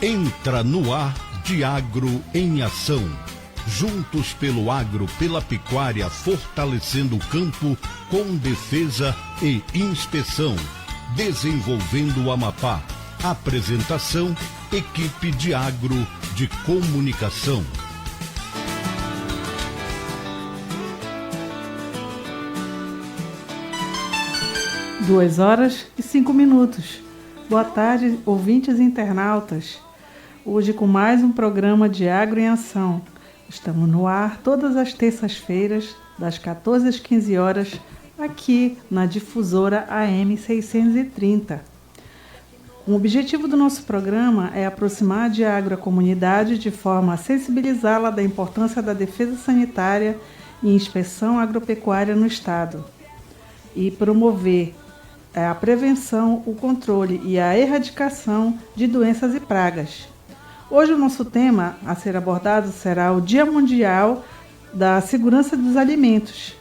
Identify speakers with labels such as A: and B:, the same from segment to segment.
A: Entra no ar Diagro em Ação. Juntos pelo agro, pela pecuária, fortalecendo o campo com defesa e inspeção. Desenvolvendo o Amapá. Apresentação, equipe Diagro de Comunicação.
B: 2h05. Boa tarde, ouvintes e internautas. Hoje com mais um programa Diagro em Ação. Estamos no ar todas as terças-feiras, das 14 às 15 horas, aqui na difusora AM 630. O objetivo do nosso programa é aproximar a Diagro à comunidade de forma a sensibilizá-la da importância da defesa sanitária e inspeção agropecuária no Estado e promover a prevenção, o controle e a erradicação de doenças e pragas. Hoje o nosso tema a ser abordado será o Dia Mundial da Segurança dos Alimentos.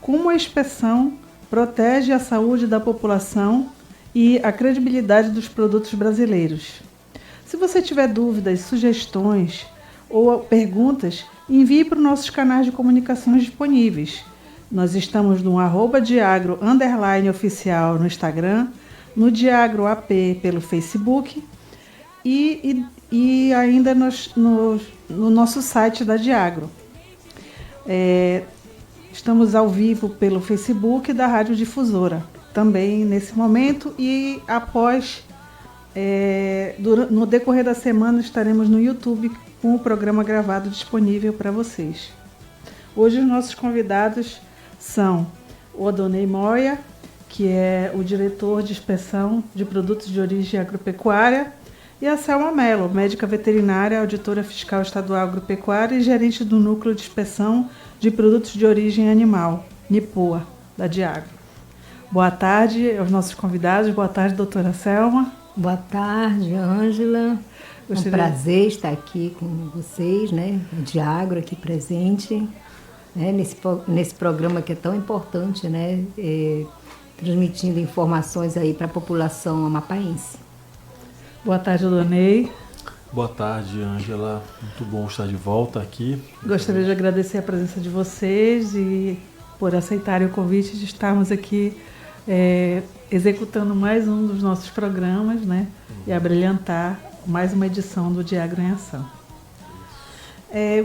B: Como a inspeção protege a saúde da população e a credibilidade dos produtos brasileiros. Se você tiver dúvidas, sugestões ou perguntas, envie para os nossos canais de comunicações disponíveis. Nós estamos no @diagro_oficial no Instagram, no Diagro AP pelo Facebook e ainda no nosso site da Diagro. Estamos ao vivo pelo Facebook da Rádio Difusora, também nesse momento, e após, no decorrer da semana, estaremos no YouTube com o programa gravado disponível para vocês. Hoje os nossos convidados são o Odonei Moya, que é o diretor de inspeção de produtos de origem agropecuária, e a Selma Mello, médica veterinária, auditora fiscal estadual agropecuária e gerente do Núcleo de Inspeção de Produtos de Origem Animal, NIPOA, da Diagro. Boa tarde aos nossos convidados. Boa tarde, doutora Selma.
C: Boa tarde, Ângela. É um prazer estar aqui com vocês, né? A Diagro aqui presente. Nesse programa que é tão importante, né? Transmitindo informações aí para a população amapaense.
B: Boa tarde, Odonei.
D: Boa tarde, Ângela. Muito bom estar de volta aqui.
B: Gostaria de agradecer a presença de vocês e por aceitarem o convite de estarmos aqui executando mais um dos nossos programas, né? E abrilhantar mais uma edição do Diagro em Ação.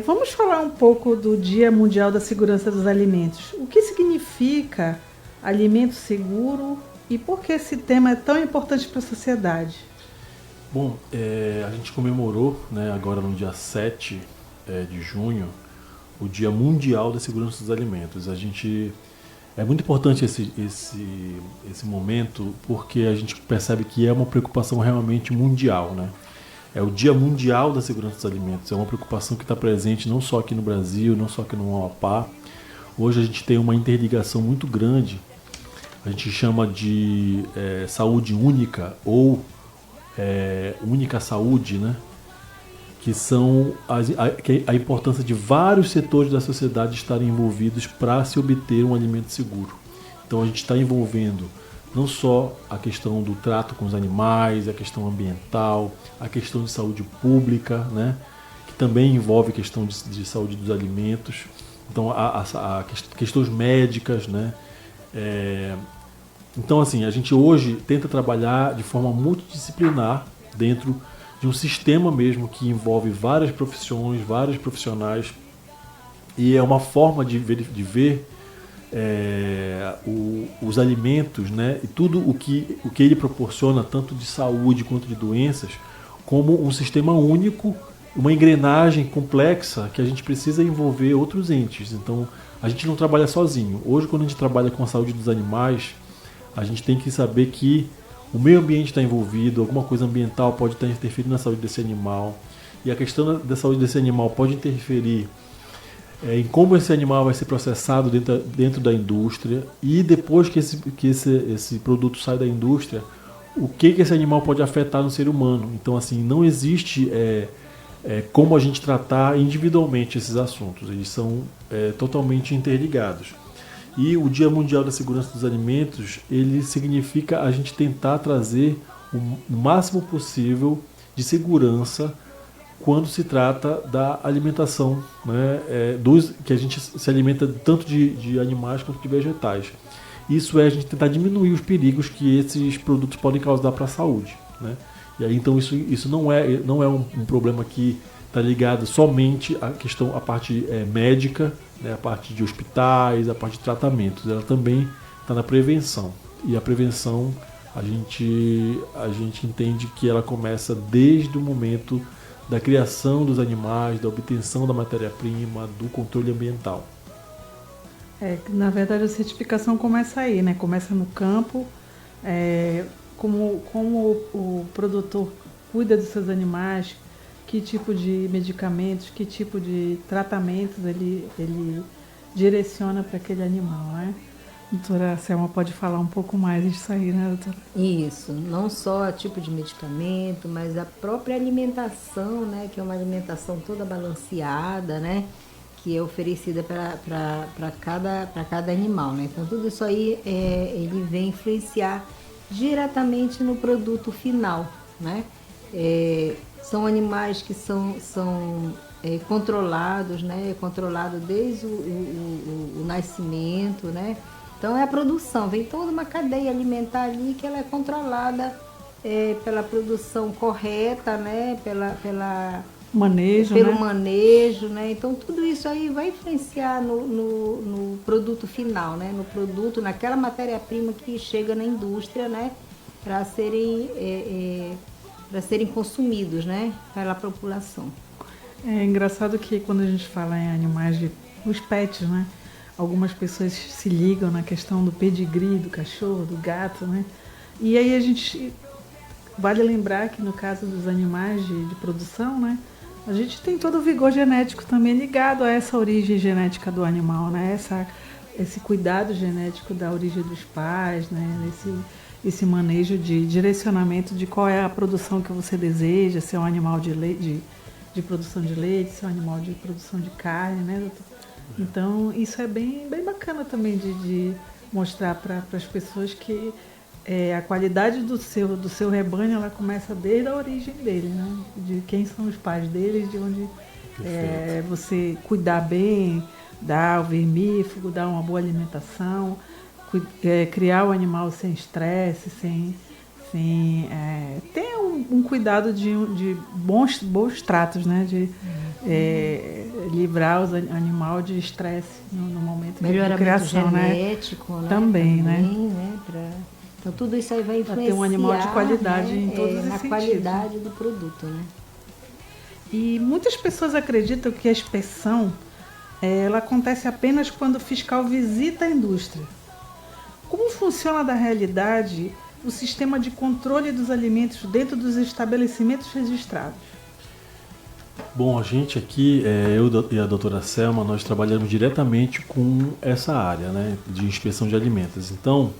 B: Vamos falar um pouco do Dia Mundial da Segurança dos Alimentos. O que significa alimento seguro e por que esse tema é tão importante para a sociedade?
D: Bom, a gente comemorou, né, agora no dia 7 de junho, o Dia Mundial da Segurança dos Alimentos. É muito importante esse momento porque a gente percebe que é uma preocupação realmente mundial, né? É o Dia Mundial da Segurança dos Alimentos. É uma preocupação que está presente não só aqui no Brasil, não só aqui no Amapá. Hoje a gente tem uma interligação muito grande. A gente chama de saúde única ou única saúde, né? Que são a importância de vários setores da sociedade estarem envolvidos para se obter um alimento seguro. Então a gente está envolvendo não só a questão do trato com os animais, a questão ambiental, a questão de saúde pública, né? Que também envolve a questão de saúde dos alimentos, então a questões médicas, né? Então assim, a gente hoje tenta trabalhar de forma multidisciplinar dentro de um sistema mesmo que envolve várias profissões, vários profissionais, e é uma forma de ver os alimentos, né, e tudo o que ele proporciona, tanto de saúde quanto de doenças, como um sistema único, uma engrenagem complexa que a gente precisa envolver outros entes. Então, a gente não trabalha sozinho. Hoje, quando a gente trabalha com a saúde dos animais, a gente tem que saber que o meio ambiente está envolvido, alguma coisa ambiental pode estar interferindo na saúde desse animal, e a questão da saúde desse animal pode interferir em como esse animal vai ser processado dentro da indústria, e depois que esse produto sai da indústria, o que esse animal pode afetar no ser humano. Então, assim, não existe como a gente tratar individualmente esses assuntos, eles são totalmente interligados. E o Dia Mundial da Segurança dos Alimentos, ele significa a gente tentar trazer o máximo possível de segurança quando se trata da alimentação, né, que a gente se alimenta tanto de animais quanto de vegetais. Isso é a gente tentar diminuir os perigos que esses produtos podem causar para a saúde, né? E aí, então isso não é um problema que está ligado somente à parte médica, né, a parte de hospitais, a parte de tratamentos. Ela também está na prevenção. E a prevenção a gente entende que ela começa desde o momento da criação dos animais, da obtenção da matéria-prima, do controle ambiental.
B: Na verdade, a certificação começa aí, né? Começa no campo, como o produtor cuida dos seus animais, que tipo de medicamentos, que tipo de tratamentos ele direciona para aquele animal, né? Doutora Selma pode falar um pouco mais disso aí, né, doutora?
C: Isso, não só o tipo de medicamento, mas a própria alimentação, né, que é uma alimentação toda balanceada, né, que é oferecida para cada animal, né? Então tudo isso aí ele vem influenciar diretamente no produto final, né? São animais que são controlados, né? Controlado desde o nascimento, né? Então é a produção, vem toda uma cadeia alimentar ali que ela é controlada pela produção correta, né? Pelo manejo, né? Então tudo isso aí vai influenciar no produto final, né? No produto, naquela matéria-prima que chega na indústria, né? Para serem consumidos, né? Pela população.
B: É engraçado que quando a gente fala em animais, os pets, né? Algumas pessoas se ligam na questão do pedigree, do cachorro, do gato, né? E aí a gente vale lembrar que no caso dos animais de produção, né? A gente tem todo o vigor genético também ligado a essa origem genética do animal, né? Esse cuidado genético da origem dos pais, né? Esse manejo de direcionamento de qual é a produção que você deseja, se é um animal de produção de leite, se é um animal de produção de carne, né, doutor? Então, isso é bem bacana também de mostrar para as pessoas que a qualidade do seu rebanho, ela começa desde a origem dele, né? De quem são os pais deles, de onde você cuidar bem, dar o vermífugo, dar uma boa alimentação, criar o animal sem estresse, sem ter um cuidado de bons tratos, né? De livrar o animal de estresse no momento de criação,
C: genético, né?
B: Também, né?
C: Então tudo isso aí vai influenciar,
B: ter um animal de qualidade, né? Em todos os
C: na
B: sentidos.
C: qualidade do produto, né?
B: E muitas pessoas acreditam que a inspeção ela acontece apenas quando o fiscal visita a indústria. Como funciona na realidade o sistema de controle dos alimentos dentro dos estabelecimentos registrados?
D: Bom, a gente aqui, eu e a doutora Selma, nós trabalhamos diretamente com essa área, né, de inspeção de alimentos. Então,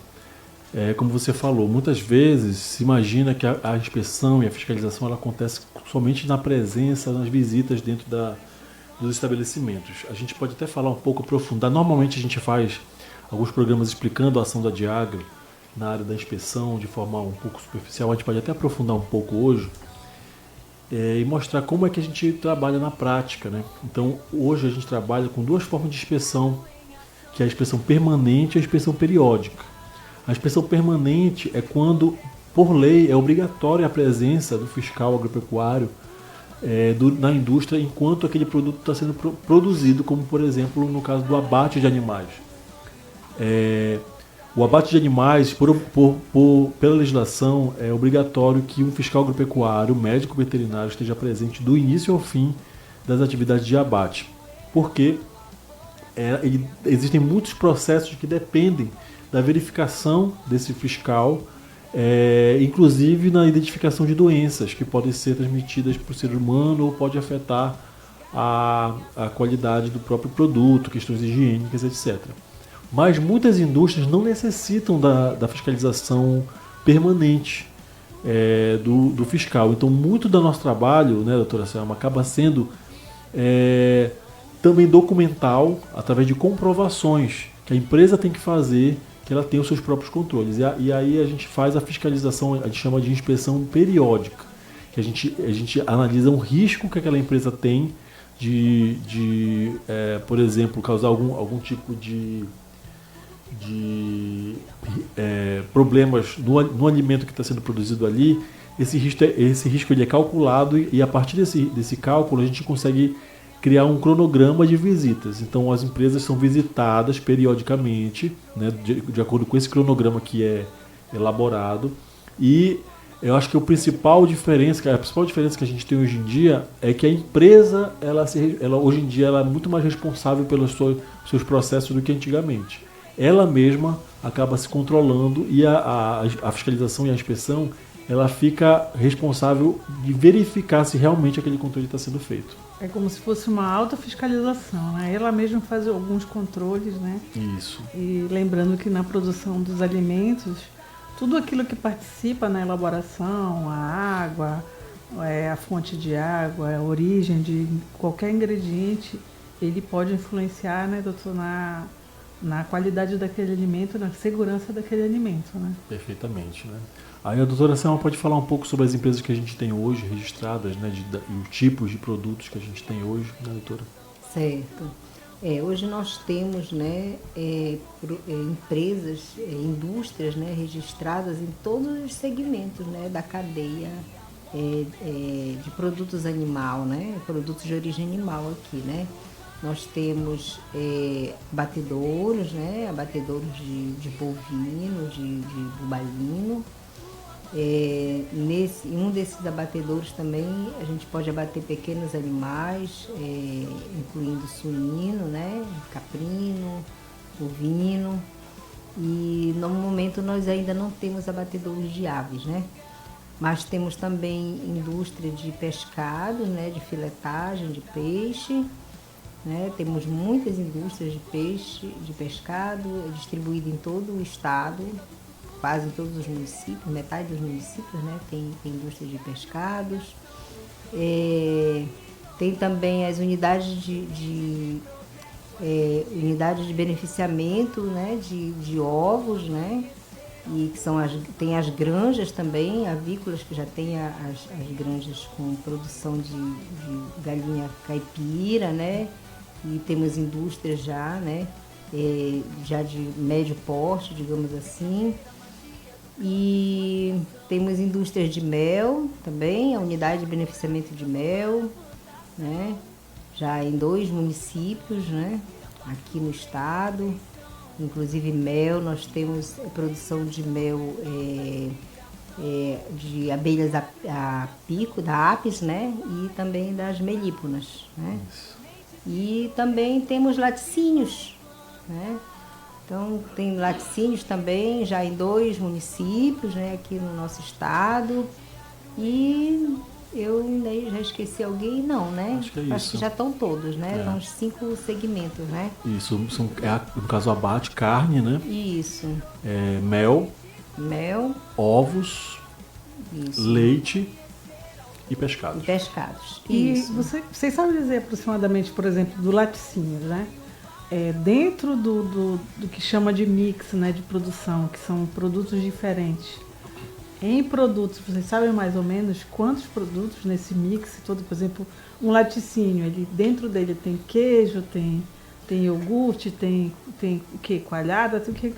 D: como você falou, muitas vezes se imagina que a inspeção e a fiscalização ela acontece somente na presença, nas visitas dentro dos estabelecimentos. A gente pode até falar um pouco, aprofundar. Normalmente a gente faz alguns programas explicando a ação da Diagro na área da inspeção de forma um pouco superficial. A gente pode até aprofundar um pouco hoje e mostrar como é que a gente trabalha na prática, né? Então, hoje a gente trabalha com duas formas de inspeção, que é a inspeção permanente e a inspeção periódica. A inspeção permanente é quando, por lei, é obrigatória a presença do fiscal agropecuário na indústria enquanto aquele produto está sendo produzido, como, por exemplo, no caso do abate de animais. O abate de animais, pela legislação, é obrigatório que um fiscal agropecuário, médico veterinário, esteja presente do início ao fim das atividades de abate. Porque existem muitos processos que dependem da verificação desse fiscal, inclusive na identificação de doenças que podem ser transmitidas por ser humano ou pode afetar a qualidade do próprio produto, questões higiênicas, etc. Mas muitas indústrias não necessitam da fiscalização permanente do fiscal. Então, muito do nosso trabalho, né, doutora Selma, acaba sendo também documental, através de comprovações que a empresa tem que fazer, que ela tem os seus próprios controles. E aí a gente faz a fiscalização, a gente chama de inspeção periódica. que a gente analisa um risco que aquela empresa tem por exemplo, causar algum tipo de problemas no alimento que está sendo produzido ali. Esse risco ele é calculado e a partir desse cálculo a gente consegue criar um cronograma de visitas. Então as empresas são visitadas periodicamente, né, de acordo com esse cronograma que é elaborado. E eu acho que a principal diferença que a gente tem hoje em dia é que a empresa ela hoje em dia ela é muito mais responsável pelos seus processos do que antigamente. Ela mesma acaba se controlando e a fiscalização e a inspeção ela fica responsável de verificar se realmente aquele controle está sendo feito.
B: É como se fosse uma autofiscalização, né? Ela mesma faz alguns controles, né?
D: Isso.
B: E lembrando que na produção dos alimentos, tudo aquilo que participa na elaboração, a água, a fonte de água, a origem de qualquer ingrediente, ele pode influenciar, né, doutor, na qualidade daquele alimento, na segurança daquele alimento, né?
D: Perfeitamente, né? Aí a doutora Selma pode falar um pouco sobre as empresas que a gente tem hoje registradas, né, e os tipos de produtos que a gente tem hoje, né, doutora?
C: Certo. Hoje nós temos, né, empresas, indústrias, né, registradas em todos os segmentos, né, da cadeia de produtos animal, né, produtos de origem animal aqui, né. Nós temos abatedouros, né, abatedouros de bovino, de bubalino. Em um desses abatedouros também a gente pode abater pequenos animais, incluindo suíno, né, caprino, bovino, e no momento nós ainda não temos abatedouros de aves, né, mas temos também indústria de pescado, né, de filetagem de peixe, né, temos muitas indústrias de peixe, de pescado, distribuídas em todo o estado. Quase em todos os municípios, metade dos municípios, né, tem indústria de pescados. Tem também as unidades unidades de beneficiamento, né, de ovos, né, e que tem as granjas também, avícolas, que já tem as granjas com produção de galinha caipira, né, e temos indústrias já, né, já de médio porte, digamos assim. E temos indústrias de mel também, a unidade de beneficiamento de mel, né? Já em 2 municípios, né? Aqui no estado. Inclusive mel, nós temos produção de mel de abelhas a pico, da apis, né? E também das melíponas, né? E também temos laticínios, né? Então, tem laticínios também, já em 2 municípios, né, aqui no nosso estado. E eu ainda já esqueci alguém? Não, né?
D: Acho que é isso.
C: Acho que já estão todos, né? São os 5 segmentos, né?
D: Isso, no caso abate, carne, né?
C: Isso.
D: Mel, ovos,
C: isso.
D: leite e pescados.
C: E pescados.
B: E
C: Isso.
B: vocês sabem dizer aproximadamente, por exemplo, do laticínio, né? Dentro do que chama de mix, né, de produção, que são produtos diferentes. Em produtos, vocês sabem mais ou menos quantos produtos nesse mix todo? Por exemplo, um laticínio, dentro dele tem queijo, tem iogurte, tem o que? Coalhada? O que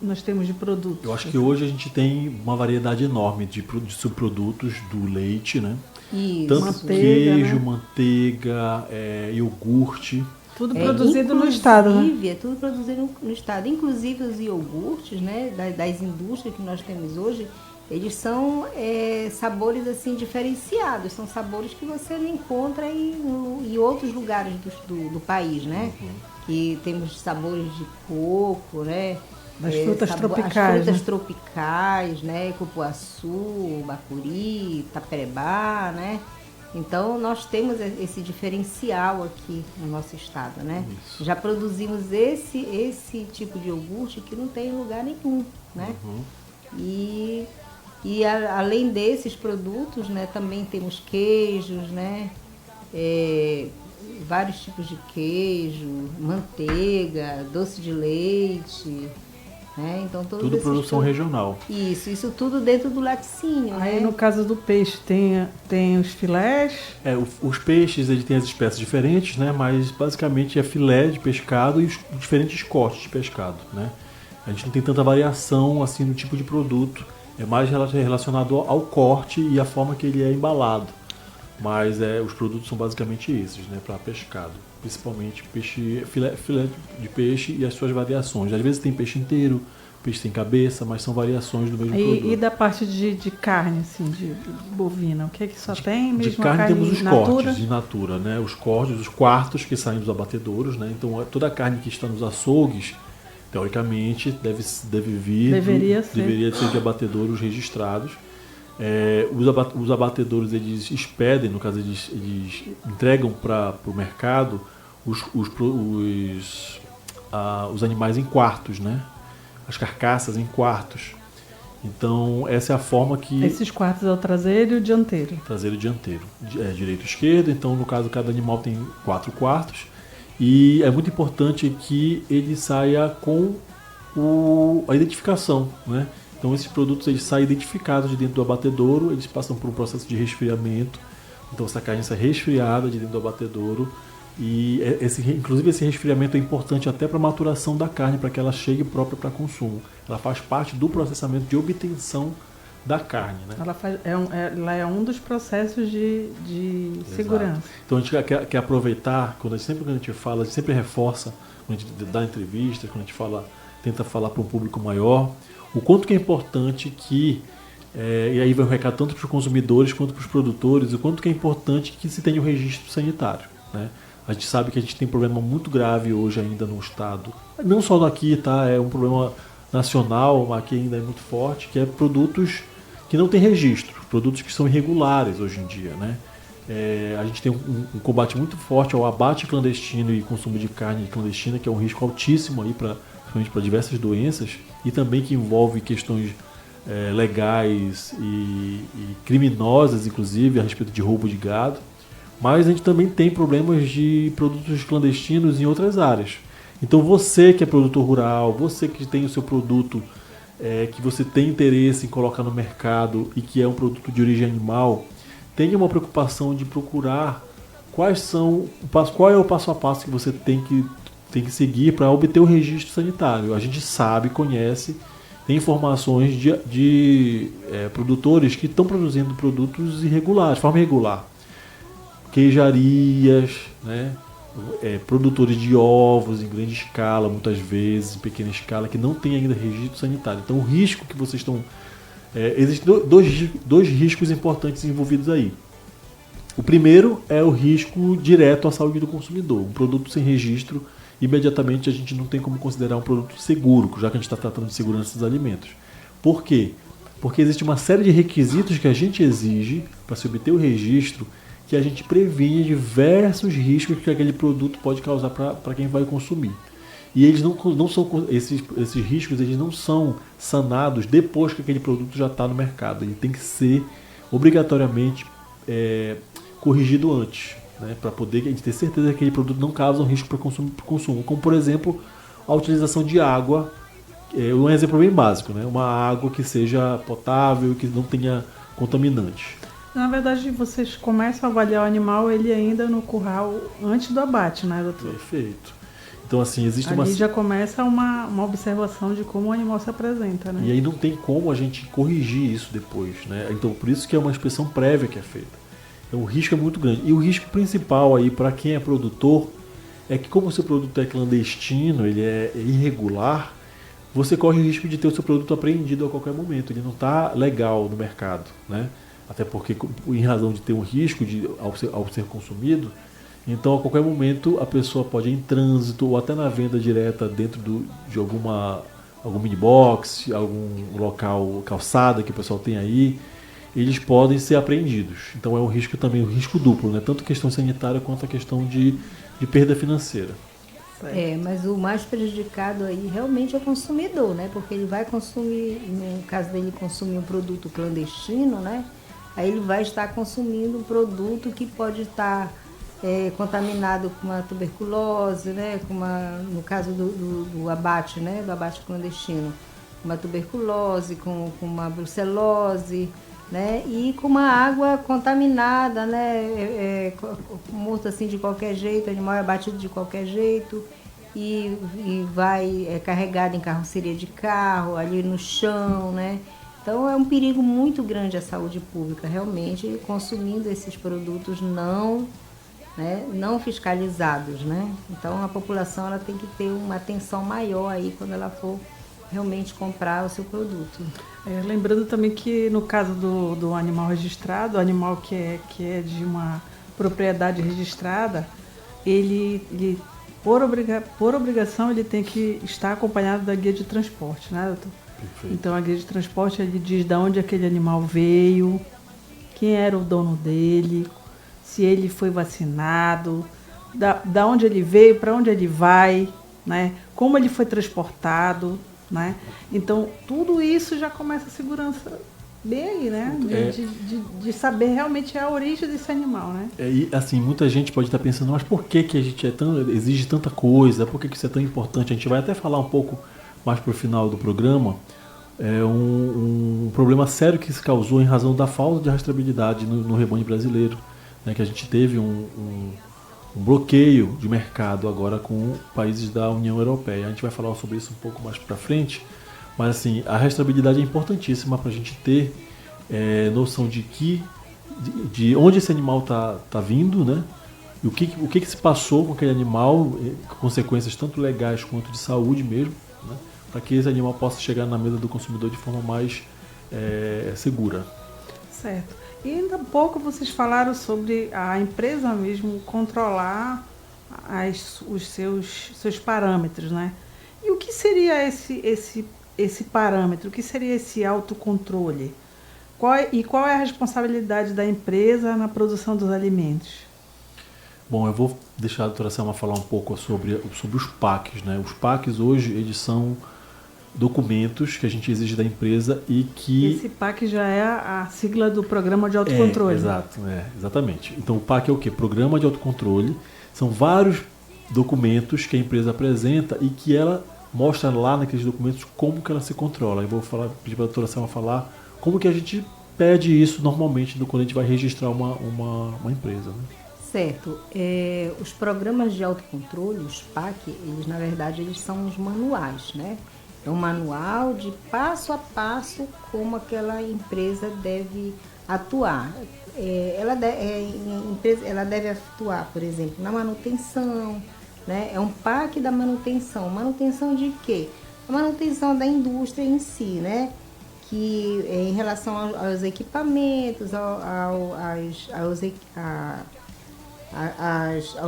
B: nós temos de produtos?
D: Eu acho que hoje a gente tem uma variedade enorme de subprodutos do leite, né?
C: Isso.
D: Tanto
B: Manteiga,
D: queijo,
B: né?
D: manteiga, iogurte.
B: Tudo produzido no estado, né?
C: Inclusive, é tudo produzido no estado. Inclusive os iogurtes, né, das indústrias que nós temos hoje, eles são sabores assim diferenciados. São sabores que você não encontra em outros lugares do país, né? Uhum. Que temos sabores de coco, né?
B: Das frutas tropicais.
C: As frutas,
B: né?
C: tropicais, né? Cupuaçu, bacuri, taperebá, né? Então, nós temos esse diferencial aqui no nosso estado, né? Isso. Já produzimos esse tipo de iogurte que não tem em lugar nenhum, né? Uhum. E além desses produtos, né, também temos queijos, né? Vários tipos de queijo, manteiga, doce de leite, né? Então,
D: tudo produção regional.
C: Isso tudo dentro do laticínio.
B: Aí,
C: né?
B: no caso do peixe, tem os filés?
D: Os peixes, ele tem as espécies diferentes, né? Mas basicamente é filé de pescado e os diferentes cortes de pescado, né? A gente não tem tanta variação assim no tipo de produto, é mais relacionado ao corte e à forma que ele é embalado. Mas os produtos são basicamente esses, né? Para pescado, principalmente filé de peixe e as suas variações. Às vezes tem peixe inteiro, peixe sem cabeça, mas são variações do mesmo produto.
B: E da parte de carne, assim, de bovina, o que é que só tem mesmo?
D: De carne temos os
B: natura?
D: cortes de natura, né? Os cortes, os quartos que saem dos abatedouros, né? Então toda a carne que está nos açougues, teoricamente, deveria ser de abatedouros registrados. Os abatedouros, eles expedem, no caso eles entregam para o mercado os animais em quartos, né? As carcaças em quartos. Então essa é a forma que...
B: Esses quartos é o traseiro e o dianteiro?
D: Traseiro e dianteiro. Direito e esquerdo, então no caso cada animal tem 4 quartos. E é muito importante que ele saia com a identificação, né? Então esses produtos eles saem identificados de dentro do abatedouro, eles passam por um processo de resfriamento. Então essa carne sai resfriada de dentro do abatedouro e inclusive esse resfriamento é importante até para a maturação da carne, para que ela chegue própria para consumo. Ela faz parte do processamento de obtenção da carne, né?
B: Ela é um dos processos de segurança.
D: Então a gente quer aproveitar, sempre que a gente fala, a gente sempre reforça, quando a gente dá entrevistas, quando a gente tenta falar para um público maior, o quanto que é importante que, e aí vai um recado tanto para os consumidores quanto para os produtores, o quanto que é importante que se tenha o registro sanitário, né? A gente sabe que a gente tem um problema muito grave hoje ainda no estado, não só aqui, tá? É um problema nacional, mas aqui ainda é muito forte, que é produtos que não têm registro, produtos que são irregulares hoje em dia, né? A gente tem um combate muito forte ao abate clandestino e consumo de carne clandestina, que é um risco altíssimo aí principalmente para diversas doenças, e também que envolve questões legais e criminosas, inclusive, a respeito de roubo de gado. Mas a gente também tem problemas de produtos clandestinos em outras áreas. Então você que é produtor rural, você que tem o seu produto, que você tem interesse em colocar no mercado e que é um produto de origem animal, tenha uma preocupação de procurar qual é o passo a passo que você tem que seguir para obter o registro sanitário. A gente sabe, conhece, tem informações de produtores que estão produzindo produtos irregulares, de forma irregular. Queijarias, né? Produtores de ovos em grande escala, muitas vezes, em pequena escala, que não tem ainda registro sanitário. Então o risco que vocês estão... existem dois riscos importantes envolvidos aí. O primeiro é o risco direto à saúde do consumidor. Um produto sem registro, imediatamente a gente não tem como considerar um produto seguro, já que a gente está tratando de segurança dos alimentos. Por quê? Porque existe uma série de requisitos que a gente exige para se obter o registro, que a gente previne diversos riscos que aquele produto pode causar para quem vai consumir. E eles não são esses riscos, eles não são sanados depois que aquele produto já está no mercado. Ele tem que ser obrigatoriamente corrigido antes, né, para poder a gente ter certeza que aquele produto não causa um risco para o consumo. Como, por exemplo, a utilização de água. Um exemplo bem básico, né? Uma água que seja potável e que não tenha contaminantes.
B: Na verdade, vocês começam a avaliar o animal ele ainda no curral antes do abate, né, doutor?
D: Perfeito. Então, assim, existe
B: ali já começa uma observação de como o animal se apresenta, né?
D: E aí não tem como a gente corrigir isso depois, né? Então, por isso que é uma inspeção prévia que é feita. Então, o risco é muito grande. E o risco principal aí para quem é produtor é que, como o seu produto é clandestino, ele é irregular, você corre o risco de ter o seu produto apreendido a qualquer momento. Ele não está legal no mercado, né? Até porque, em razão de ter um risco ao ser consumido, então a qualquer momento a pessoa pode ir em trânsito ou até na venda direta dentro de algum mini box, algum local, calçada que o pessoal tem aí, eles podem ser apreendidos. Então é um risco também, um risco duplo, né? Tanto a questão sanitária quanto a questão de perda financeira.
C: Mas o mais prejudicado aí realmente é o consumidor, né? Porque ele vai consumir, no caso dele consumir um produto clandestino, né? Aí ele vai estar consumindo um produto que pode estar contaminado com uma tuberculose, né? No caso do abate, né? Do abate clandestino. uma tuberculose, com uma brucelose, né? E com uma água contaminada, né? Morto assim de qualquer jeito, o animal é abatido de qualquer jeito e vai carregado em carroceria de carro, ali no chão, né? Então é um perigo muito grande à saúde pública, realmente, consumindo esses produtos não fiscalizados, né? Então a população ela tem que ter uma atenção maior aí quando ela for realmente comprar o seu produto.
B: Lembrando também que no caso do animal registrado, o animal que é de uma propriedade registrada, ele por obrigação ele tem que estar acompanhado da guia de transporte, né, doutor?
D: Perfeito.
B: Então a guia de transporte ele diz de onde aquele animal veio, quem era o dono dele, se ele foi vacinado, da onde ele veio, para onde ele vai, né? Como ele foi transportado, né? Então tudo isso já começa a segurança bem aí, né? De saber realmente a origem desse animal, né?
D: E assim, muita gente pode estar pensando, mas por que a gente exige tanta coisa? Por que isso é tão importante? A gente vai até falar um pouco mais para o final do programa, um problema sério que se causou em razão da falta de rastreabilidade no rebanho brasileiro, né, que a gente teve um bloqueio de mercado agora com países da União Europeia. A gente vai falar sobre isso um pouco mais para frente, mas assim, a rastreabilidade é importantíssima para a gente ter noção de onde esse animal tá vindo, né? E o que se passou com aquele animal, consequências tanto legais quanto de saúde mesmo, né? Para que esse animal possa chegar na mesa do consumidor de forma mais segura.
B: Certo. E ainda há pouco vocês falaram sobre a empresa mesmo controlar os seus parâmetros, né? E o que seria esse parâmetro? O que seria esse autocontrole? Qual é a responsabilidade da empresa na produção dos alimentos?
D: Bom, eu vou deixar a doutora Selma falar um pouco sobre os PACs, né? Os PACs hoje, eles são documentos que a gente exige da empresa e que...
B: Esse PAC já é a sigla do Programa de Autocontrole.
D: Exato, exatamente. Então o PAC é o quê? Programa de Autocontrole. São vários documentos que a empresa apresenta e que ela mostra lá naqueles documentos como que ela se controla. Eu vou pedir para a doutora Selma falar como que a gente pede isso normalmente quando a gente vai registrar uma empresa, né?
C: Certo. Os programas de autocontrole, os PAC, eles na verdade eles são os manuais, né? É um manual de passo a passo como aquela empresa deve atuar. Ela deve atuar, por exemplo, na manutenção, né? É um PAC da manutenção. Manutenção de quê? A manutenção da indústria em si, né? Que em relação aos equipamentos, ao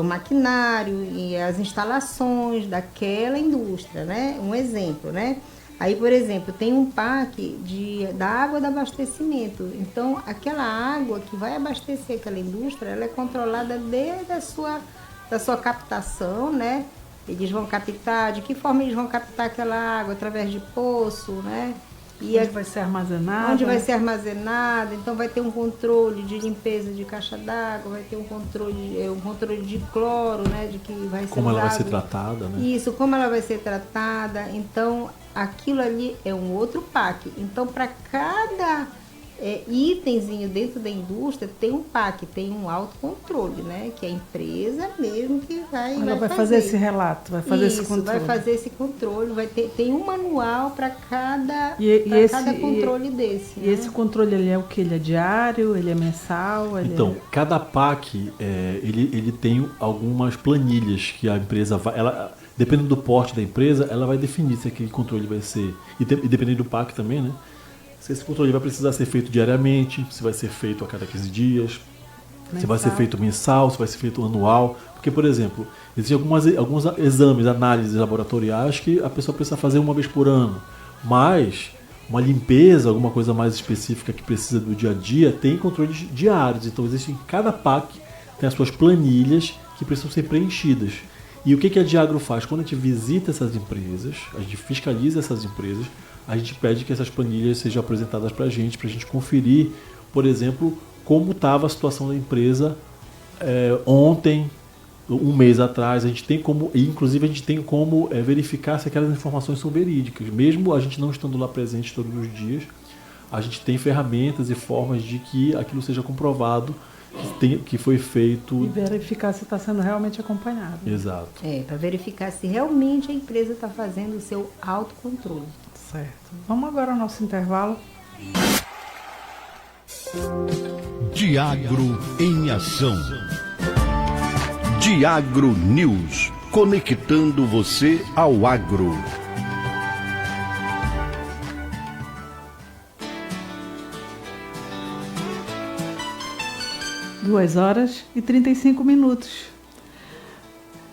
C: maquinário e às instalações daquela indústria, né? Um exemplo, né? Aí, por exemplo, tem um PAC da água do abastecimento. Então, aquela água que vai abastecer aquela indústria, ela é controlada desde a sua captação, né? Eles vão captar, de que forma eles vão captar aquela água? Através de poço, né?
B: Onde vai ser armazenada?
C: Onde vai ser armazenada, então vai ter um controle de limpeza de caixa d'água, vai ter um controle de cloro, né, de que vai ser
D: como usado. Ela vai ser tratada, né?
C: Isso, como ela vai ser tratada. Então, aquilo ali é um outro PAC. Então, para cada itemzinho dentro da indústria tem um PAC, tem um autocontrole, né? Que é a empresa mesmo que
B: vai fazer esse relato, vai fazer esse controle.
C: Vai fazer esse controle, tem um manual para cada controle desse.
B: E esse controle ele é o que? Ele é diário, ele é mensal?
D: Cada PAC ele tem algumas planilhas que a empresa vai... dependendo do porte da empresa, ela vai definir se aquele controle vai ser... E dependendo do PAC também, né? Se esse controle vai precisar ser feito diariamente, se vai ser feito a cada 15 dias, se vai ser feito mensal, se vai ser feito anual. Porque, por exemplo, existem alguns exames, análises laboratoriais que a pessoa precisa fazer uma vez por ano. Mas uma limpeza, alguma coisa mais específica que precisa do dia a dia, tem controles diários. Então, existe cada PAC, tem as suas planilhas que precisam ser preenchidas. E o que a Diagro faz? Quando a gente visita essas empresas, a gente fiscaliza essas empresas, a gente pede que essas planilhas sejam apresentadas para a gente conferir, por exemplo, como estava a situação da empresa ontem, um mês atrás, a gente tem como, e inclusive a gente tem como verificar se aquelas informações são verídicas. Mesmo a gente não estando lá presente todos os dias, a gente tem ferramentas e formas de que aquilo seja comprovado, que foi feito.
B: E verificar se está sendo realmente acompanhado.
D: Exato.
C: Para verificar se realmente a empresa está fazendo o seu autocontrole.
B: Certo. Vamos agora ao nosso intervalo.
A: Diagro em ação. Diagro News, conectando você ao agro.
B: Duas horas e 35 minutos.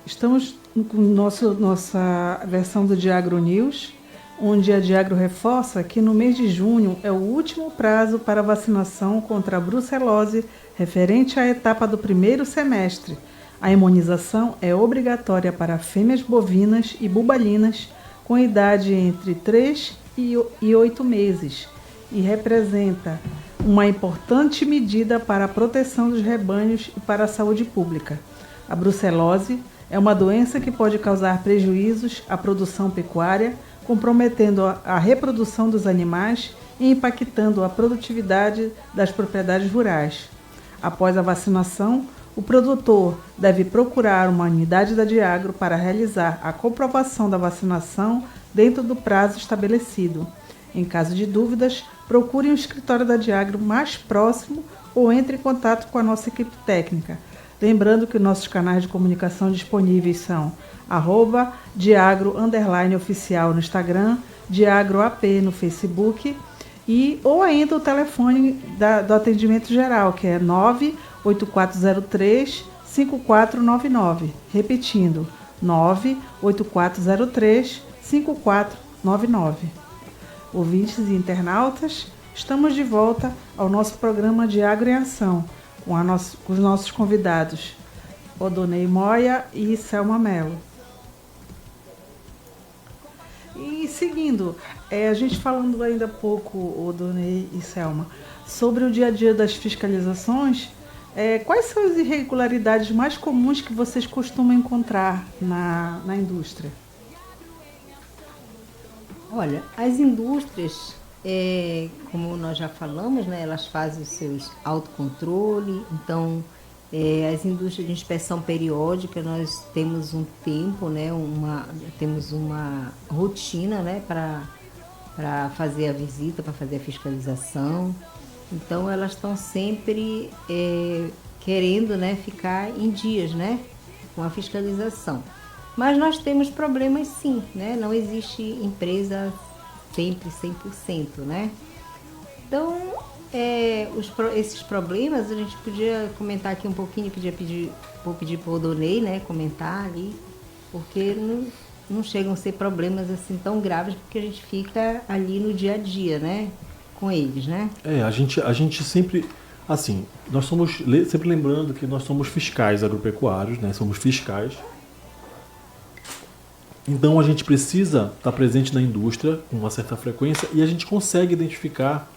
B: Estamos com nossa versão do Diagro News, onde a Diagro reforça que no mês de junho é o último prazo para vacinação contra a brucelose referente à etapa do primeiro semestre. A imunização é obrigatória para fêmeas bovinas e bubalinas com idade entre 3 e 8 meses e representa uma importante medida para a proteção dos rebanhos e para a saúde pública. A brucelose é uma doença que pode causar prejuízos à produção pecuária, comprometendo a reprodução dos animais e impactando a produtividade das propriedades rurais. Após a vacinação, o produtor deve procurar uma unidade da Diagro para realizar a comprovação da vacinação dentro do prazo estabelecido. Em caso de dúvidas, procure um escritório da Diagro mais próximo ou entre em contato com a nossa equipe técnica. Lembrando que nossos canais de comunicação disponíveis são @diagro_oficial no Instagram, DiagroAP no Facebook ou ainda o telefone do atendimento geral, que é 98403-5499. Repetindo, 98403-5499. Ouvintes e internautas, estamos de volta ao nosso programa Diagro em Ação, com os nossos convidados, Odonei Moya e Selma Mello. E seguindo, a gente falando ainda há pouco, Odonei e Selma, sobre o dia a dia das fiscalizações, quais são as irregularidades mais comuns que vocês costumam encontrar na indústria?
C: Olha, as indústrias, como nós já falamos, né, elas fazem os seus autocontrole. Então, as indústrias de inspeção periódica, nós temos um tempo, né, temos uma rotina, né, para fazer a visita, para fazer a fiscalização. Então, elas estão sempre querendo, né, ficar em dias, né, com a fiscalização. Mas nós temos problemas sim, né? Não existe empresa sempre 100%, né? Então, esses problemas a gente podia comentar aqui um pouquinho, vou pedir para o Odonei, né, comentar ali, porque não chegam a ser problemas assim tão graves, porque a gente fica ali no dia a dia, né, com eles, né?
D: A gente sempre, assim, nós somos, sempre lembrando que nós somos fiscais agropecuários, né? Somos fiscais. Então a gente precisa estar presente na indústria com uma certa frequência e a gente consegue identificar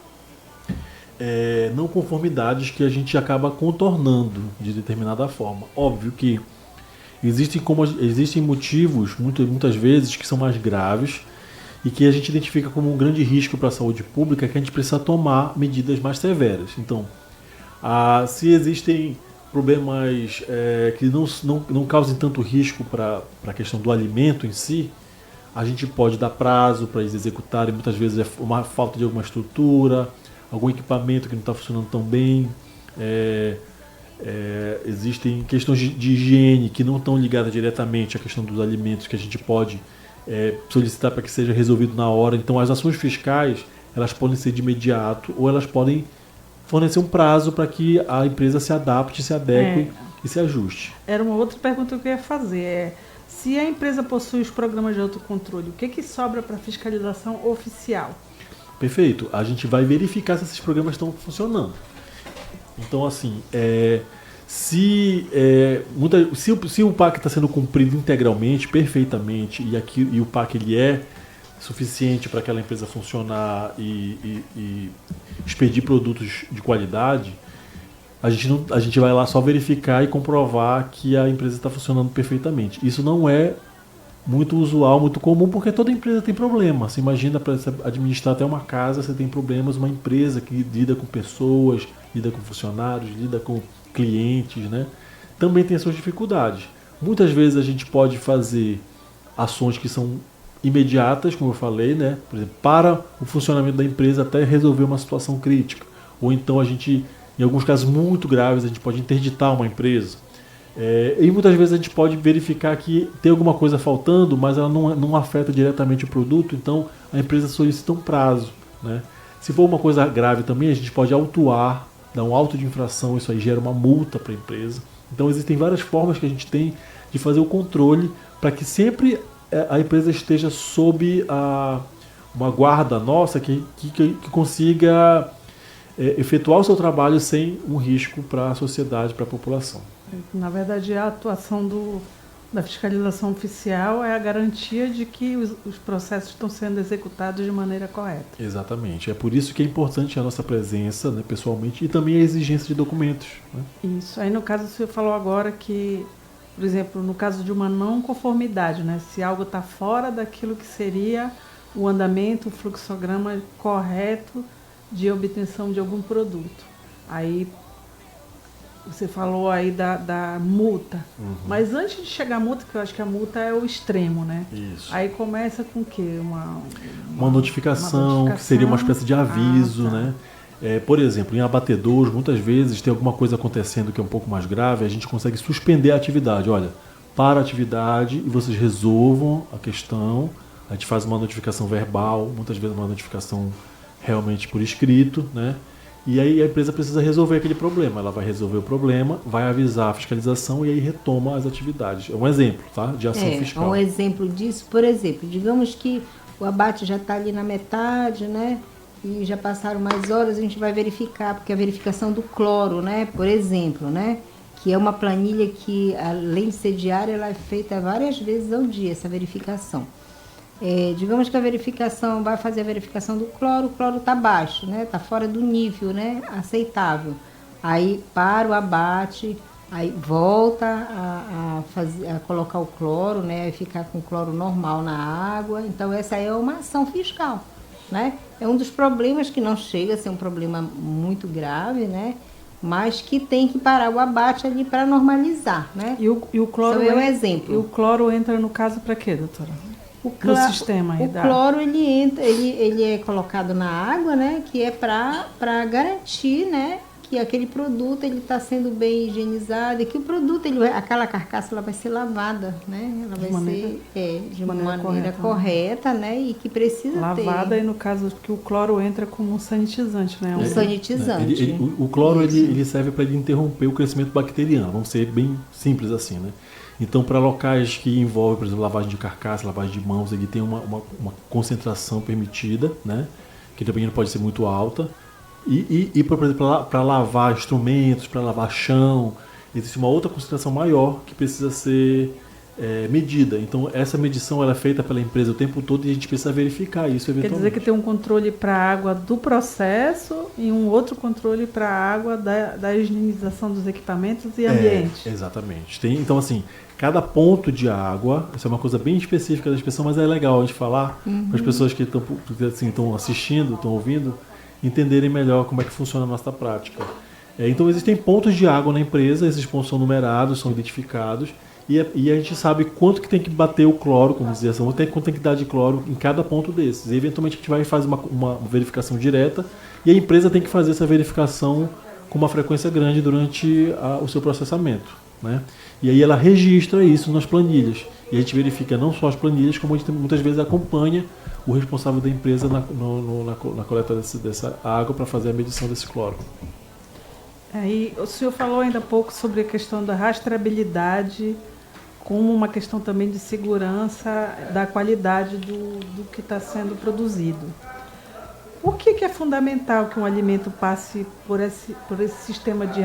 D: não conformidades que a gente acaba contornando de determinada forma. Óbvio que existem motivos, muitas vezes, que são mais graves e que a gente identifica como um grande risco para a saúde pública, que a gente precisa tomar medidas mais severas. Então, se existem problemas que não causem tanto risco para a questão do alimento em si, a gente pode dar prazo para eles executarem. Muitas vezes é uma falta de alguma estrutura, algum equipamento que não está funcionando tão bem. Existem questões de higiene que não estão ligadas diretamente à questão dos alimentos, que a gente pode solicitar para que seja resolvido na hora. Então, as ações fiscais, elas podem ser de imediato ou elas podem fornecer um prazo para que a empresa se adapte, se adeque e se ajuste.
B: Era uma outra pergunta que eu ia fazer. Se a empresa possui os programas de autocontrole, o que sobra para a fiscalização oficial?
D: Perfeito. A gente vai verificar se esses programas estão funcionando. Então, assim, se o PAC está sendo cumprido integralmente, perfeitamente, e o PAC ele é suficiente para aquela empresa funcionar e expedir produtos de qualidade, a gente vai lá só verificar e comprovar que a empresa está funcionando perfeitamente. Isso não é muito usual, muito comum, porque toda empresa tem problema. Você imagina, para administrar até uma casa, você tem problemas, uma empresa que lida com pessoas, lida com funcionários, lida com clientes, né? Também tem as suas dificuldades. Muitas vezes a gente pode fazer ações que são imediatas, como eu falei, né? Por exemplo, para o funcionamento da empresa até resolver uma situação crítica. Ou então a gente, em alguns casos muito graves, a gente pode interditar uma empresa. E muitas vezes a gente pode verificar que tem alguma coisa faltando, mas ela não afeta diretamente o produto, então a empresa solicita um prazo, né? Se for uma coisa grave também, a gente pode autuar, dar um auto de infração, isso aí gera uma multa para a empresa. Então existem várias formas que a gente tem de fazer o controle para que sempre a empresa esteja sob uma guarda nossa que consiga efetuar o seu trabalho sem um risco para a sociedade, para a população.
B: Na verdade, a atuação da fiscalização oficial é a garantia de que os processos estão sendo executados de maneira correta.
D: Exatamente. É por isso que é importante a nossa presença, né, pessoalmente, e também a exigência de documentos, né?
B: Isso. Aí, no caso, o senhor falou agora que, por exemplo, no caso de uma não conformidade, né, se algo está fora daquilo que seria o andamento, o fluxograma correto de obtenção de algum produto. Aí, você falou aí da multa. Uhum. Mas antes de chegar à multa, que eu acho que a multa é o extremo, né?
D: Isso.
B: Aí começa com o quê?
D: Uma notificação, que seria uma espécie de aviso, né? Por exemplo, em abatedouros, muitas vezes tem alguma coisa acontecendo que é um pouco mais grave, a gente consegue suspender a atividade. Olha, para a atividade e vocês resolvam a questão. A gente faz uma notificação verbal, muitas vezes uma notificação realmente por escrito, né? E aí a empresa precisa resolver aquele problema. Ela vai resolver o problema, vai avisar a fiscalização e aí retoma as atividades. É um exemplo, tá? De ação fiscal.
C: Um exemplo disso, por exemplo, digamos que o abate já está ali na metade, né? E já passaram mais horas, a gente vai verificar, porque a verificação do cloro, né? Por exemplo, né? Que é uma planilha que, além de ser diária, ela é feita várias vezes ao dia, essa verificação. Digamos que a verificação, vai fazer a verificação do cloro, o cloro está baixo, né? Está fora do nível, né? Aceitável. Aí para o abate, aí volta a colocar o cloro, né? Ficar com o cloro normal na água. Então essa é uma ação fiscal, né? É um dos problemas que não chega a ser um problema muito grave, né? Mas que tem que parar o abate ali para normalizar, né?
B: E o cloro
C: é um exemplo.
B: E o cloro entra no caso para quê, doutora? No sistema aí.
C: O cloro ele é colocado na água, né? Que é para garantir, né? Que aquele produto ele está sendo bem higienizado e que o produto aquela carcaça ela vai ser lavada, né? Ela vai ser de maneira correta, né? E que precisa
B: lavada, e no caso que o cloro entra como um sanitizante, né?
C: Sanitizante.
D: O cloro ele serve para interromper o crescimento bacteriano. Vamos ser bem simples assim, né? Então, para locais que envolvem, por exemplo, lavagem de carcaça, lavagem de mãos, ele tem uma concentração permitida, né? Que também não pode ser muito alta. E por exemplo, para lavar instrumentos, para lavar chão, existe uma outra concentração maior que precisa ser medida. Então, essa medição ela é feita pela empresa o tempo todo e a gente precisa verificar isso eventualmente.
B: Quer dizer que tem um controle para a água do processo e um outro controle para a água da higienização dos equipamentos e ambiente.
D: Exatamente. Então, assim, cada ponto de água, isso é uma coisa bem específica da expressão, mas é legal a gente falar para as pessoas que estão assistindo, estão ouvindo, entenderem melhor como é que funciona a nossa prática. Então, existem pontos de água na empresa, esses pontos são numerados, são identificados, e a gente sabe quanto que tem que bater o cloro, como dizer assim, quanto tem que dar de cloro em cada ponto desses. E, eventualmente, a gente vai fazer uma verificação direta, e a empresa tem que fazer essa verificação com uma frequência grande durante o seu processamento, né? E aí ela registra isso nas planilhas. E a gente verifica não só as planilhas, como a gente muitas vezes acompanha o responsável da empresa na coleta dessa água para fazer a medição desse cloro.
B: E o senhor falou ainda há pouco sobre a questão da rastreabilidade como uma questão também de segurança da qualidade do que está sendo produzido. Por que é fundamental que um alimento passe por esse sistema de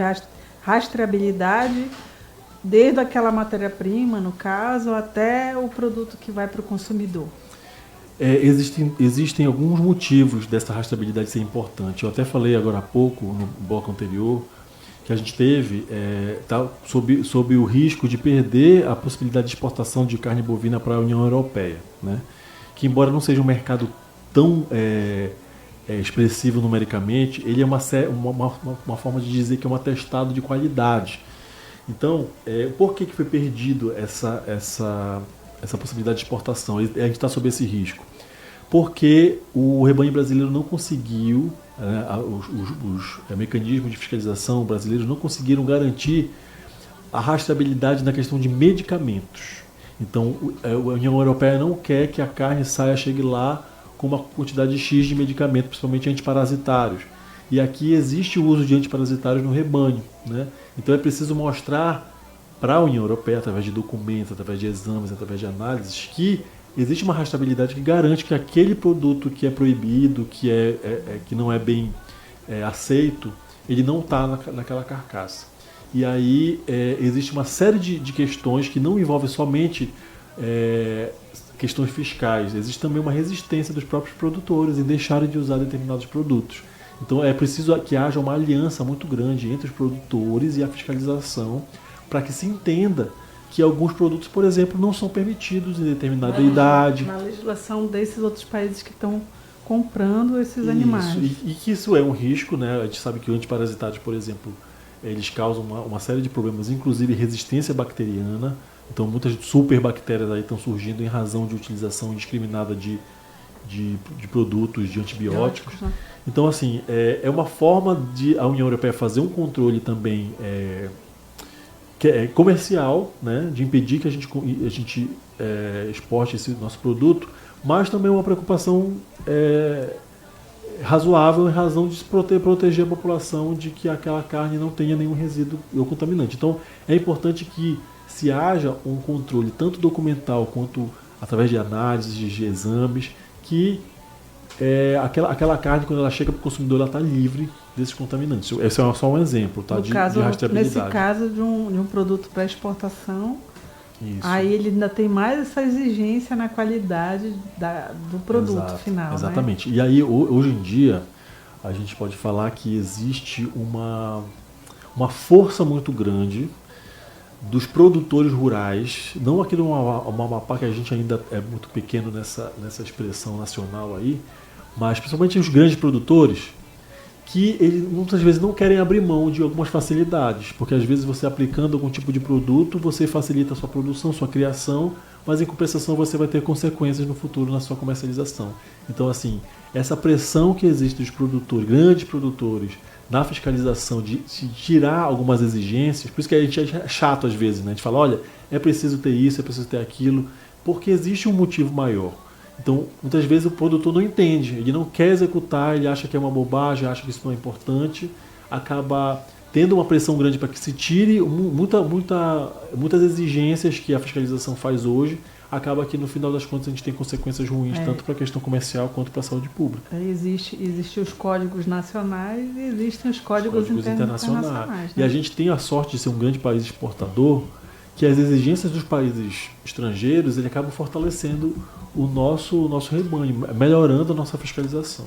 B: rastreabilidade, desde aquela matéria-prima, no caso, até o produto que vai para o consumidor?
D: Existem alguns motivos dessa rastreabilidade ser importante. Eu até falei agora há pouco, no bloco anterior, que a gente teve tá sob o risco de perder a possibilidade de exportação de carne bovina para a União Europeia, né? Que embora não seja um mercado tão expressivo numericamente, ele é uma forma de dizer que é um atestado de qualidade. Então, por que foi perdido essa possibilidade de exportação? A gente está sob esse risco. Porque o rebanho brasileiro não conseguiu, os mecanismos de fiscalização brasileiros não conseguiram garantir a rastreabilidade na questão de medicamentos. Então, a União Europeia não quer que a carne chegue lá com uma quantidade X de medicamentos, principalmente antiparasitários. E aqui existe o uso de antiparasitários no rebanho, né? Então é preciso mostrar para a União Europeia, através de documentos, através de exames, através de análises, que existe uma rastreabilidade que garante que aquele produto que é proibido, que não é bem aceito, ele não está naquela carcaça. E aí existe uma série de questões que não envolvem somente questões fiscais. Existe também uma resistência dos próprios produtores em deixarem de usar determinados produtos. Então é preciso que haja uma aliança muito grande entre os produtores e a fiscalização para que se entenda que alguns produtos, por exemplo, não são permitidos em determinada idade.
B: Na legislação desses outros países que estão comprando esses animais.
D: E que isso é um risco, né? A gente sabe que os antiparasitários, por exemplo, eles causam uma série de problemas, inclusive resistência bacteriana. Então muitas superbactérias aí estão surgindo em razão de utilização indiscriminada de produtos, de antibióticos. Né? Então, assim, é uma forma de a União Europeia fazer um controle também comercial, né, de impedir que a gente exporte esse nosso produto, mas também uma preocupação razoável em razão de proteger a população de que aquela carne não tenha nenhum resíduo ou contaminante. Então, é importante que se haja um controle tanto documental quanto através de análises, de exames, que aquela carne, quando ela chega para o consumidor, ela está livre desses contaminantes. Esse é só um exemplo, tá? de rastreabilidade.
B: Nesse caso de um produto para exportação, aí ele ainda tem mais essa exigência na qualidade do produto final.
D: Exatamente.
B: Né?
D: E aí, hoje em dia, a gente pode falar que existe uma força muito grande dos produtores rurais, não aqui no Amapá, que a gente ainda é muito pequeno nessa expressão nacional aí, mas principalmente os grandes produtores, que eles muitas vezes não querem abrir mão de algumas facilidades, porque às vezes você aplicando algum tipo de produto, você facilita a sua produção, sua criação, mas em compensação você vai ter consequências no futuro na sua comercialização. Então, assim, essa pressão que existe dos produtores, grandes produtores, na fiscalização, de tirar algumas exigências, por isso que a gente é chato às vezes, né? A gente fala, olha, é preciso ter isso, é preciso ter aquilo, porque existe um motivo maior. Então, muitas vezes o produtor não entende, ele não quer executar, ele acha que é uma bobagem, acha que isso não é importante, acaba tendo uma pressão grande para que se tire muitas exigências que a fiscalização faz hoje, acaba que no final das contas a gente tem consequências ruins, tanto para a questão comercial quanto para a saúde pública.
B: Existem os códigos nacionais e existem os códigos internacionais. Né?
D: E a gente tem a sorte de ser um grande país exportador, que as exigências dos países estrangeiros ele acabam fortalecendo o nosso rebanho, melhorando a nossa fiscalização.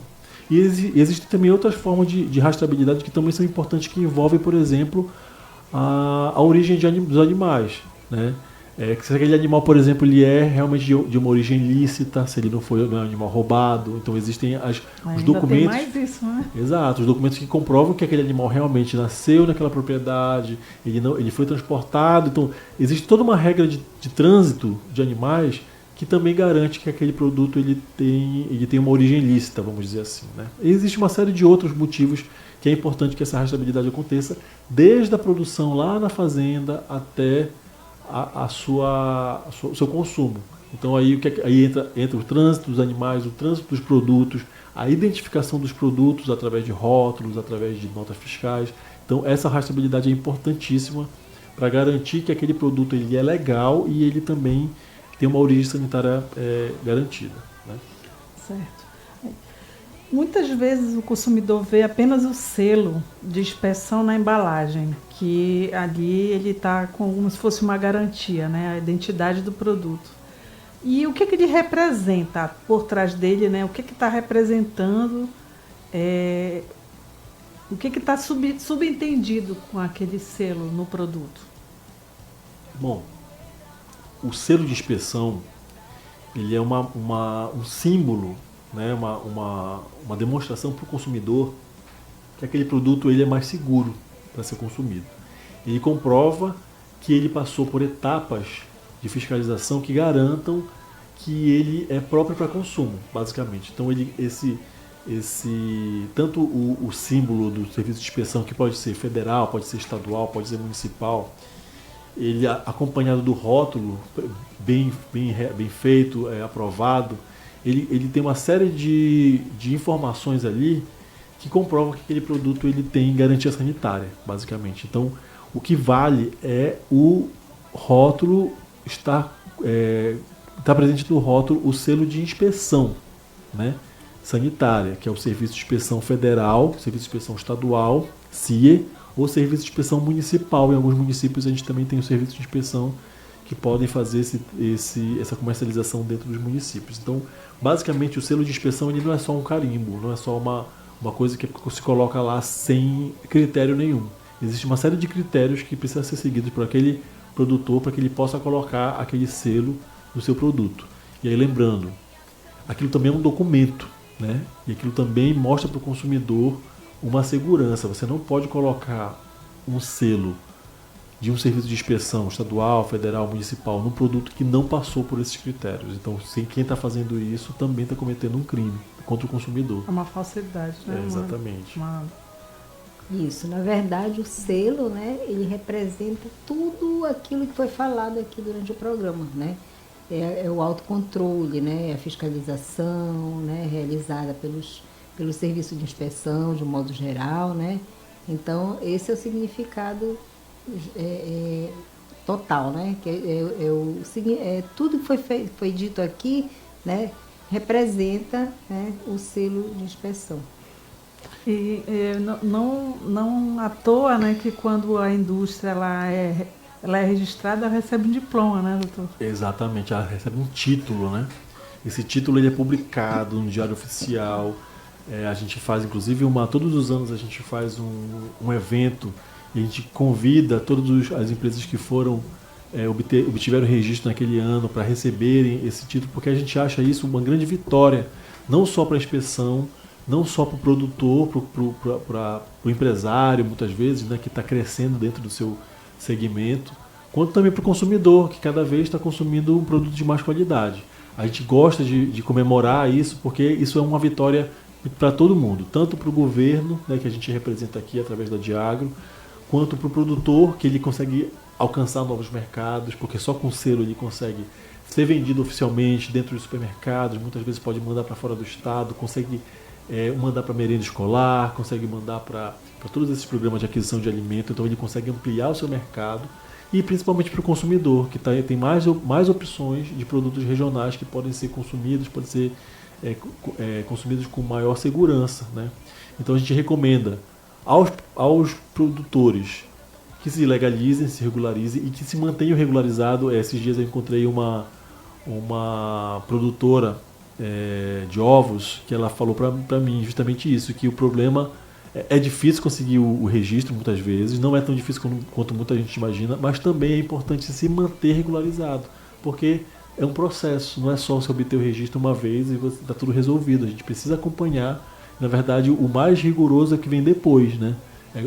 D: E existem também outras formas de rastreabilidade que também são importantes, que envolvem, por exemplo, a origem dos animais, né? Se aquele animal, por exemplo, ele é realmente de uma origem lícita, se ele não foi um animal roubado, então existem os documentos.
B: Tem mais isso, né?
D: Exato, os documentos que comprovam que aquele animal realmente nasceu naquela propriedade, ele foi transportado. Então, existe toda uma regra de trânsito de animais que também garante que aquele produto ele tem uma origem lícita, vamos dizer assim, né? E existe uma série de outros motivos que é importante que essa rastreabilidade aconteça, desde a produção lá na fazenda até o seu consumo. Então aí entra o trânsito dos animais, o trânsito dos produtos, a identificação dos produtos através de rótulos, através de notas fiscais. Então essa rastreabilidade é importantíssima para garantir que aquele produto ele é legal e ele também tem uma origem sanitária garantida, né?
B: Certo. Muitas vezes o consumidor vê apenas o selo de inspeção na embalagem, que ali ele está como se fosse uma garantia, né? A identidade do produto. E o que ele representa por trás dele, né? O que está representando O que está subentendido com aquele selo no produto?
D: Bom, o selo de inspeção, ele é um símbolo, né? uma demonstração para o consumidor que aquele produto ele é mais seguro para ser consumido. Ele comprova que ele passou por etapas de fiscalização que garantam que ele é próprio para consumo, basicamente. Então, tanto o símbolo do serviço de inspeção, que pode ser federal, pode ser estadual, pode ser municipal, ele acompanhado do rótulo bem feito, aprovado, ele tem uma série de informações ali que comprovam que aquele produto ele tem garantia sanitária, basicamente. Então, o que vale é o rótulo está presente no rótulo o selo de inspeção, né, sanitária, que é o Serviço de Inspeção Federal, Serviço de Inspeção Estadual, CIE, ou Serviço de Inspeção Municipal. Em alguns municípios a gente também tem o Serviço de Inspeção que podem fazer essa comercialização dentro dos municípios. Então, basicamente, o selo de inspeção ele não é só um carimbo, não é só uma coisa que se coloca lá sem critério nenhum. Existe uma série de critérios que precisam ser seguidos por aquele produtor para que ele possa colocar aquele selo no seu produto. E aí, lembrando, aquilo também é um documento, né? E aquilo também mostra para o consumidor uma segurança. Você não pode colocar um selo de um serviço de inspeção estadual, federal, municipal num produto que não passou por esses critérios. Então, quem está fazendo isso também está cometendo um crime contra o consumidor.
B: É uma falsidade, né?
D: Exatamente.
C: Isso, na verdade, o selo, né, ele representa tudo aquilo que foi falado aqui durante o programa, né? É o autocontrole, né, a fiscalização, né, realizada pelo serviço de inspeção, de um modo geral, né? Então, esse é o significado total, né? Que tudo que foi dito aqui, né, representa, né, o selo de inspeção.
B: E não à toa, né, que quando a indústria ela é registrada, ela recebe um diploma, né, doutor?
D: Exatamente, ela recebe um título, né? Esse título ele é publicado no Diário Oficial. A gente faz, inclusive, todos os anos a gente faz um evento e a gente convida todas as empresas que obtiveram registro naquele ano para receberem esse título, porque a gente acha isso uma grande vitória, não só para a inspeção, não só para o produtor, para o empresário, muitas vezes, né, que está crescendo dentro do seu segmento, quanto também para o consumidor, que cada vez está consumindo um produto de mais qualidade. A gente gosta de comemorar isso, porque isso é uma vitória para todo mundo, tanto para o governo, né, que a gente representa aqui através da Diagro, quanto para o produtor, que ele consegue alcançar novos mercados, porque só com selo ele consegue ser vendido oficialmente dentro dos supermercados, muitas vezes pode mandar para fora do estado, consegue mandar para merenda escolar, consegue mandar para todos esses programas de aquisição de alimento, então ele consegue ampliar o seu mercado, e principalmente para o consumidor, que tem mais opções de produtos regionais que podem ser consumidos, podem ser consumidos com maior segurança, né? Então a gente recomenda aos produtores que se legalizem, se regularizem e que se mantenham regularizados. Esses dias eu encontrei uma produtora de ovos que ela falou para mim justamente isso, que o problema é difícil conseguir o registro muitas vezes, não é tão difícil quanto muita gente imagina, mas também é importante se manter regularizado, porque é um processo, não é só você obter o registro uma vez e está tudo resolvido. A gente precisa acompanhar, na verdade o mais rigoroso é que vem depois, né?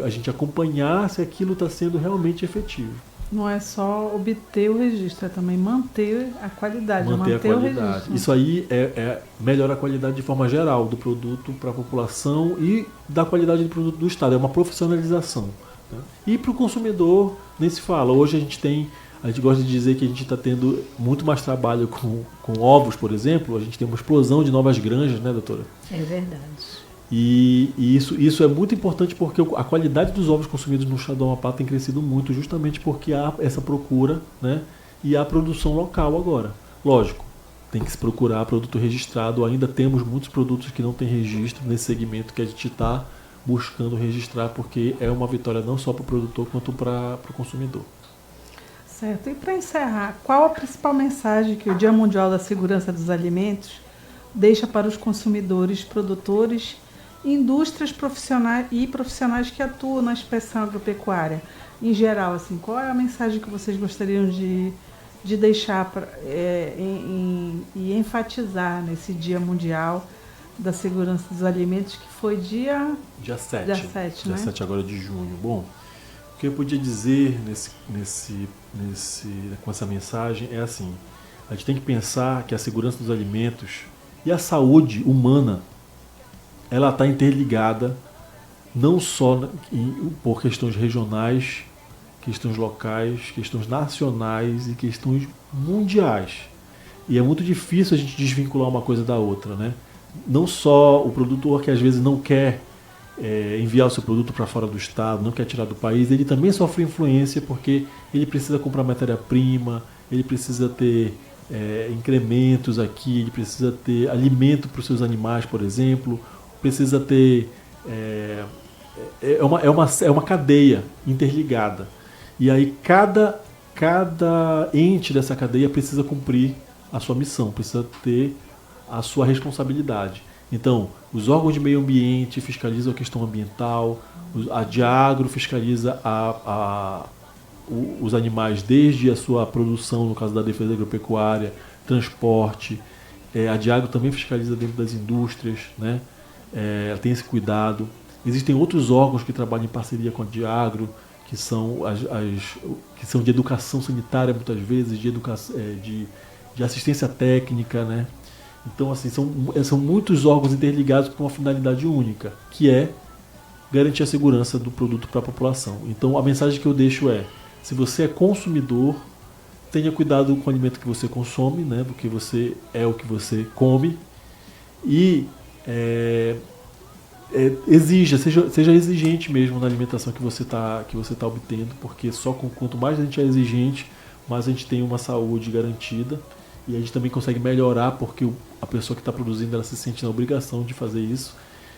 D: A gente acompanhar se aquilo está sendo realmente efetivo.
B: Não é só obter o registro, é também manter a qualidade.
D: Manter a qualidade.
B: O registro.
D: Isso aí melhora a qualidade de forma geral do produto para a população e da qualidade do produto do Estado. É uma profissionalização, né? E para o consumidor, nem se fala. Hoje a gente gosta de dizer que a gente está tendo muito mais trabalho com ovos, por exemplo. A gente tem uma explosão de novas granjas, né, doutora?
C: É verdade.
D: E isso é muito importante porque a qualidade dos ovos consumidos no estado do Amapá tem crescido muito, justamente porque há essa procura, né, e há produção local agora. Lógico, tem que se procurar produto registrado. Ainda temos muitos produtos que não têm registro nesse segmento que a gente está buscando registrar, porque é uma vitória não só para o produtor quanto para o consumidor.
B: Certo. E para encerrar, qual a principal mensagem que o Dia Mundial da Segurança dos Alimentos deixa para os consumidores, produtores indústrias profissionais e profissionais que atuam na inspeção agropecuária. Em geral, assim, qual é a mensagem que vocês gostariam de deixar e enfatizar nesse Dia Mundial da Segurança dos Alimentos, que foi dia
D: 7.
B: Dia 7,
D: dia
B: né?
D: 7 agora de junho. Bom, o que eu podia dizer com essa mensagem é assim: a gente tem que pensar que a segurança dos alimentos e a saúde humana, ela está interligada não só por questões regionais, questões locais, questões nacionais e questões mundiais. E é muito difícil a gente desvincular uma coisa da outra, né? Não só o produtor que às vezes não quer enviar o seu produto para fora do estado, não quer tirar do país, ele também sofre influência porque ele precisa comprar matéria-prima, ele precisa ter incrementos aqui, ele precisa ter alimento para os seus animais, por exemplo, precisa ter... É uma cadeia interligada. E aí cada ente dessa cadeia precisa cumprir a sua missão, precisa ter a sua responsabilidade. Então, os órgãos de meio ambiente fiscalizam a questão ambiental, a Diagro fiscaliza os animais desde a sua produção, no caso da defesa agropecuária, transporte. A Diagro também fiscaliza dentro das indústrias, né? Ela tem esse cuidado. Existem outros órgãos que trabalham em parceria com a Diagro, que são que são de educação sanitária, muitas vezes, de assistência técnica, né? Então, assim, são muitos órgãos interligados com uma finalidade única, que é garantir a segurança do produto para a população. Então, a mensagem que eu deixo é: se você é consumidor, tenha cuidado com o alimento que você consome, né? Porque você é o que você come, e seja exigente mesmo na alimentação que você tá obtendo, porque quanto mais a gente é exigente, mais a gente tem uma saúde garantida, e a gente também consegue melhorar, porque a pessoa que está produzindo, ela se sente na obrigação de fazer isso,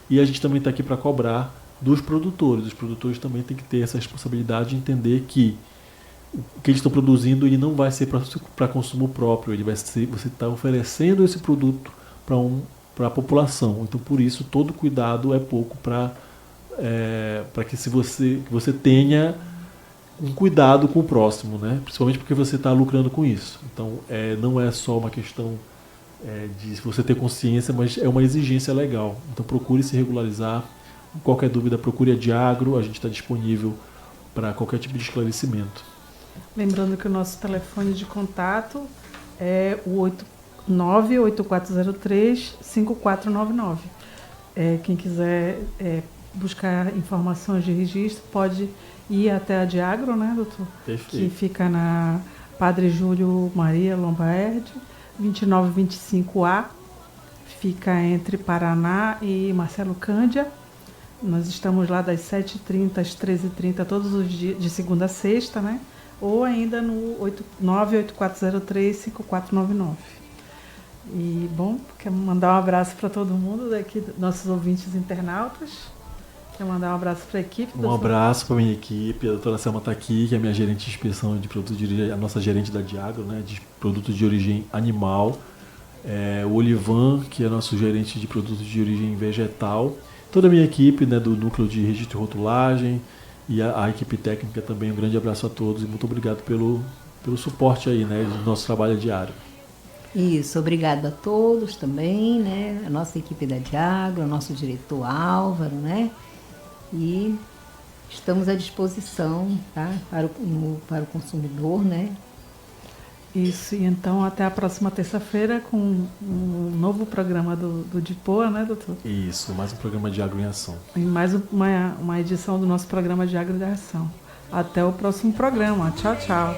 D: e a gente também está aqui para cobrar dos produtores. Os produtores também têm que ter essa responsabilidade de entender que o que eles estão produzindo, ele não vai ser para consumo próprio, você está oferecendo esse produto para a população. Então, por isso, todo cuidado é pouco para que você tenha um cuidado com o próximo, né? Principalmente porque você está lucrando com isso. Então, não é só uma questão de você ter consciência, mas é uma exigência legal. Então, procure se regularizar. Qualquer dúvida, procure a Diagro. A gente está disponível para qualquer tipo de esclarecimento.
B: Lembrando que o nosso telefone de contato é o 98403-5499. Quem quiser buscar informações de registro pode ir até a Diagro, né, doutor?
D: Perfeito.
B: Que fica na Padre Júlio Maria Lombardi, 2925A. Fica entre Paraná e Marcelo Cândia. Nós estamos lá das 7h30 às 13h30 todos os dias, de segunda a sexta, né? Ou ainda no 98403-5499. E, bom, quero mandar um abraço para todo mundo daqui, nossos ouvintes internautas. Quero mandar um abraço para a equipe.
D: Um abraço para a minha equipe. A doutora Selma está aqui, que é a minha gerente de inspeção de produtos de origem, a nossa gerente da Diagro, né, de produtos de origem animal. O Olivan, que é nosso gerente de produtos de origem vegetal. Toda a minha equipe, né, do núcleo de registro e rotulagem, e a equipe técnica também. Um grande abraço a todos e muito obrigado pelo suporte aí, né, do nosso trabalho diário.
C: Isso, obrigado a todos também, né, a nossa equipe da Diagro, o nosso diretor Álvaro, né, e estamos à disposição, tá, para o consumidor, né.
B: Isso, e então até a próxima terça-feira com um novo programa do DIPOA, né, doutor?
D: Isso, mais um programa de Agro em Ação.
B: E mais uma edição do nosso programa de Agro em Ação. Até o próximo programa. Tchau, tchau.